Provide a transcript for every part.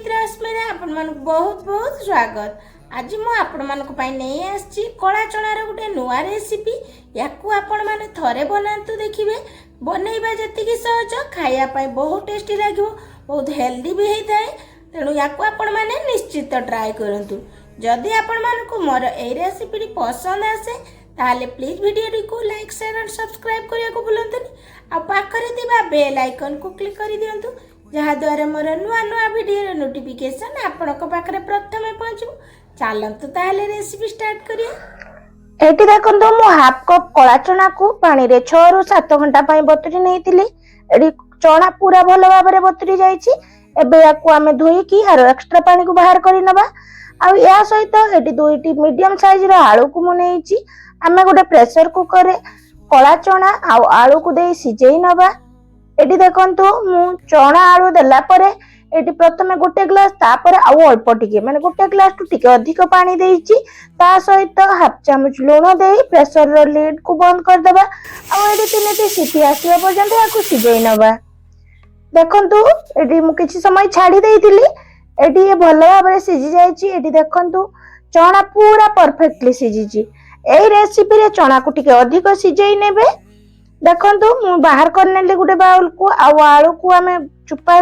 सुमित्रा रश्मि आपण बहुत बहुत स्वागत। आज मु आपण नहीं आसी कला चणार गोटे नुआ रेसिपी। या आपण मैंने थरे बनातु देखिए बनइबा जी सहज खायापाई बहुत टेस्टी लगे बहुत हेल्दी भी होता है। तेणु या आपण मैंने निश्चित ट्राए करूँ। जदि आपण मानक मोर ए रेसिपी पसंद आसे ताले प्लीज वीडियो को लाइक शेयर और सब्सक्राइब करने को भूलतुनि। आ पाखरे थिबा बेल आइकन को क्लिक कर दियंतु जहाँ द्वारा मोर नुआ नुआ वीडियो नोटिफिकेशन आपनक पाखरे प्रथमे पहुँचो। चलतु ताले रेसिपी स्टार्ट करिए। एटी देखंतु मु हाफ कप कला चना को पानी रे 6 रु 7 घंटा पई बतुरी नैतिली। एडी चना पूरा भलो भाबरे बतुरी जाईची। एबे याकू आमे धोई की आरो एक्स्ट्रा पानी को बाहर करि नबा। आ या सहित एटी दुईटी मीडियम साइज रो आलू को मु नेइची। आमे गोटे प्रेशर कुकर रे कला चना आ आलू को देई सिजेई नबा। एटी देखंतु मु चना आलू देला परे एटी प्रथमे गोटे ग्लास तापर आउ अल्प टिके माने गोटे ग्लास टू टिके अधिक पानी देइची। ता सहित हाफ चामच लूण देई प्रेशर रो लीड को बंद कर देबा। आ एटी तीनटी सीटी आसीबा पर्यंत याकू सिजेई नबा। देखंतु एटी मु किछि समय छाडी देइतिली। एटी ये भलो भाबरे सिजी जाईची। एटी देखंतु चना पूरा परफेक्टली सिजीची। एई रेसिपी रे चना को टिके अधिक सिजेई नेबे। देखंतु मु बाहर करनेले गुटे बाउल को आलू को आमे चुप्पा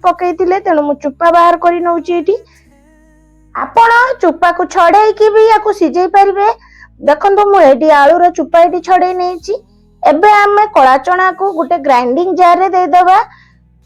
पकईतिले तेणु मु चुप्पा बाहर करि नउची। एटी आपण चुप्पा को छड़ाई की भी याकू सिजेई परिबे। देखंतु मु एटी आलू रो चुप्पा एटी छड़ाई नेची। एबे आमे कला चना को गुटे ग्राइंडिंग जार रे दे देबा।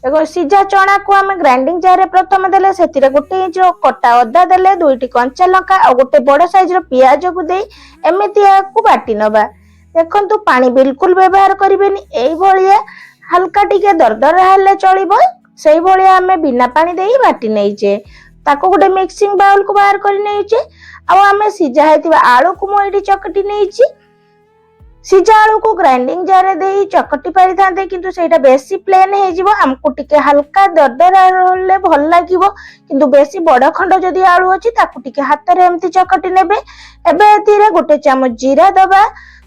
एगो सिजा चना को आमे ग्राइंडिंग जार रे प्रथम देले सेतिरे गुटे इंच रो कटा अदा देले दुईटी कंचा लंका आ गुटे बड़ साइज रो प्याज को देई एमिति याकू बाटी नबा। देखंतु पानी बिल्कुल व्यवहार करिबेनी। एई भलिया हल्का टिके दरदर हेले चलिबो। सेई भलिया हमें बिना पानी देई बाटी नेइचे। ताको गुटे मिक्सिंग बाउल को बाहर करि नेइचे। आ हमें सिजा हेतिबा आलू को मो एडी चकटी नेइची। सिजा आलू को ग्राइंडिंग जार रे देई चकटी पारि थांते किंतु सेटा बेसी प्लेन हे जिवो। हमको टिके हल्का दरदर हेले भल लागिवो किंतु बेसी बड़ खंड जदी आलू अछि ताको टिके हाथ रे एम्ति चकटी नेबे। एबे एतिरे गुटे चामच जीरा दबा,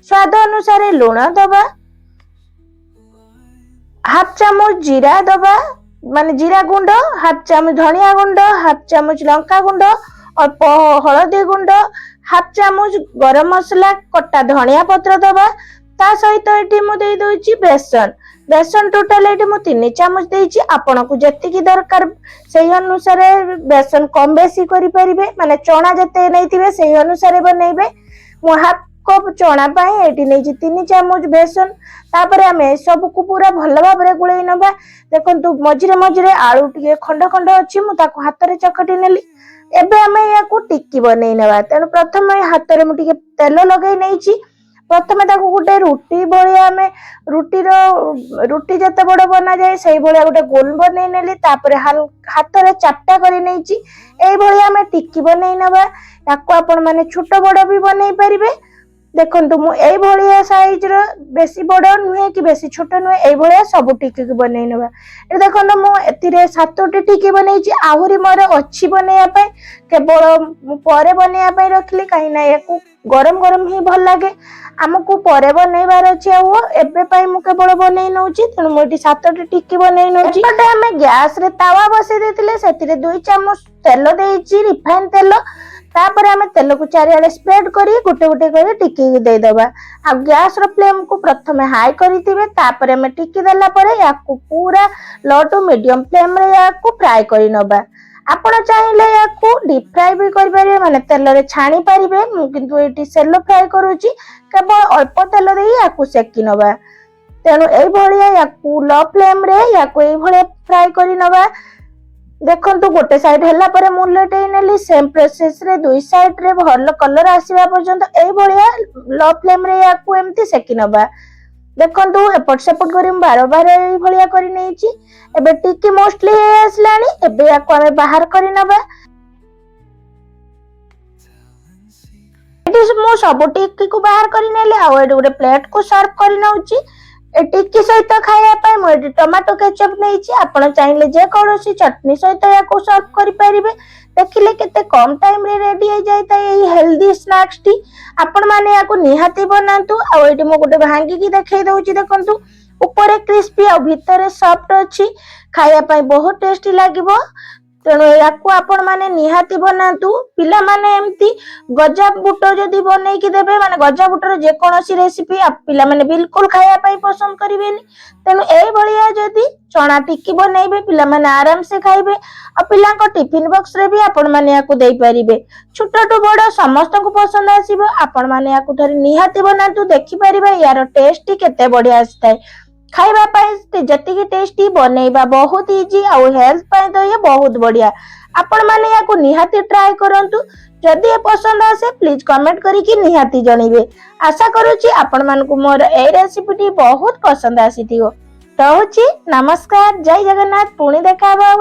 स्वाद अनुसार लूण दबा, हाफ चामच जीरा दबा माने जीरा गुंड, हाफ चामच धनिया गुंड, हाफ चामच लंका गुंड, अल्प हळदी गुंड, हाफ चामच गरम मसला कट्टा धनिया पत्र दबा। ता सहित एटी मु देई दोची बेसन। बेसन टोटल एटी मु 3 चामच देइची। आपन को जत्ति दरकार सेही अनुसार बेसन कम बेसी करि परिबे माने चना जते नैतिबे सेही अनुसार बनेइबे। मु हाफ कप चना पाई एटी नेची 3 चामच बेसन। तापरे हमें सब को पूरा भलो भाबरे गुळेई नबा। देखंतु मझिरे मझिरे आलू टिके खंड खंड अछि मु ताको हाथ रे चकटी नेली। एबे हमें याकू टिक्की बनेई नबा। तेनु प्रथम हाथ रे मु टिके तेल लगेई नेची। प्रथम ताको गुटे रुटी भलिया हमें रुटी जते बड़ बना जाए सेही भलिया गुटे गोल बनेई नेली। तापरे हाथ रे चापटा करि नेची। एई भलिया हमें टिक्की बनेई नबा। याकू आपण माने छोट बड़ भी बनेई परिबे। देखंतु मु एई भलिया साइज रो बेसी बड़ नुहे कि बेसी छोट नुहे एई भलिया सब टिक्की को बनेई नबा। ए देखंतु मु एतिरे 7टी टिक्की बनेइची। आहुरी मोर अछि बनेया पय केवल मु परे बनेया पय रखली काहे ना याकू गरम गरम ही भल लागे। हमकू परे बनेइबार अछि आ एबे पय मु केवल बनेई नउची। तेनु मु एटी 7टी टिक्की बनेई नउची। एपटे हमें गैस रे तावा बसे देतिले सेतिरे 2 चामच तेल देइची रिफाइन तेल। तापर हमें तेल को चारिआडे स्प्रेड करी गोटे गोटे करी टिक्की दे दबा। आ गैस रो फ्लेम को प्रथमे हाई करितिबे। तापर हमें टिक्की देला परे याकू पूरा लो टू मीडियम फ्लेम रे याकू फ्राई करि नबा। आपण चाहिले याकू डीप फ्राई भी करि परिबे माने तेल रे छाणी परिबे। मु किंतु एटी सेलो फ्राई करूची केवल अल्प तेल देई याकू सेकी नबा। तेनु एई भलिया याकू लो फ्लेम रे याकू एई भलिया फ्राई करि नबा। देखंतु गोटे साइड हल्ला परे मु लटेई नेली। सेम प्रोसेस रे दुई साइड रे भलो कलर आसीबा पर्यंत एई भलिया लो फ्लेम रे याकू एम्ति सेकी नबा। देखंतु एपट सेपट करी बार बार एई भलिया करी नेची। एबे टिक्की मोस्टली आसलानी। एबे याकू हमें बाहर करी नबा। एटी मु सब टिक्की को बाहर करी नेली आ एडी गोटे प्लेट को सर्व करी नउची। ए टिक्की सहित खाया पाए मु एटी टमाटो केचप नेइची। आपण चाहिले जे कोनोसी चटनी सहित याकू सर्व करि परिबे। देखिले केते कम टाइम रे रेडी हो जायता एई हेल्दी स्नैक्स टी। आपण माने याकू निहाती बनांतु। आ एटी मु गोटे भांगी की देखाई दउची। देखंतु ऊपर क्रिस्पी आ भीतर सॉफ्ट अछि। खाया पाए बहुत टेस्टी लागिवो। ତେଣୁ ୟାକୁ ଆପଣ ମାନେ ନିହାତି ବନାନ୍ତୁ। ପିଲାମାନେ ଏମିତି ଗଜା ବୁଟ ଯଦି ବନେଇକି ଦେବେ, ମାନେ ଗଜା ବୁଟର ଯେକୌଣସି ରେସିପି ପିଲାମାନେ ବିଲକୁଲ ଖାଇବା ପାଇଁ ପସନ୍ଦ କରିବେନି। ତେଣୁ ଏଇଭଳିଆ ଯଦି ଚଣା ଟିକି ବନେଇବେ, ପିଲାମାନେ ଆରାମସେ ଖାଇବେ। ଆଉ ପିଲାଙ୍କ ଟିଫିନ ବକ୍ସରେ ବି ଆପଣ ମାନେ ୟାକୁ ଦେଇପାରିବେ। ଛୋଟଠୁ ବଡ ସମସ୍ତଙ୍କୁ ପସନ୍ଦ ଆସିବ। ଆପଣ ମାନେ ୟାକୁ ଥରେ ନିହାତି ବନାନ୍ତୁ, ଦେଖିପାରିବେ ୟାର ଟେଷ୍ଟ କେତେ ବଢିଆ ଆସିଥାଏ। ଖାଇବା ପାଇଁ ଯେତିକି ଟେଷ୍ଟି, ବନେଇବା ବହୁତ ଇଜି, ଆଉ ହେଲ୍ଥ ପାଇଁ ତ ଇଏ ବହୁତ ବଢିଆ। ଆପଣ ମାନେ ୟାକୁ ନିହାତି ଟ୍ରାଏ କରନ୍ତୁ। ଯଦି ଏ ପସନ୍ଦ ଆସେ ପ୍ଲିଜ କମେଣ୍ଟ କରିକି ନିହାତି ଜଣେଇବେ। ଆଶା କରୁଛି ଆପଣ ମାନଙ୍କୁ ମୋର ଏଇ ରେସିପିଟି ବହୁତ ପସନ୍ଦ ଆସିଥିବ। ରହୁଛି, ନମସ୍କାର, ଜୟ ଜଗନ୍ନାଥ। ପୁଣି ଦେଖା ହବ।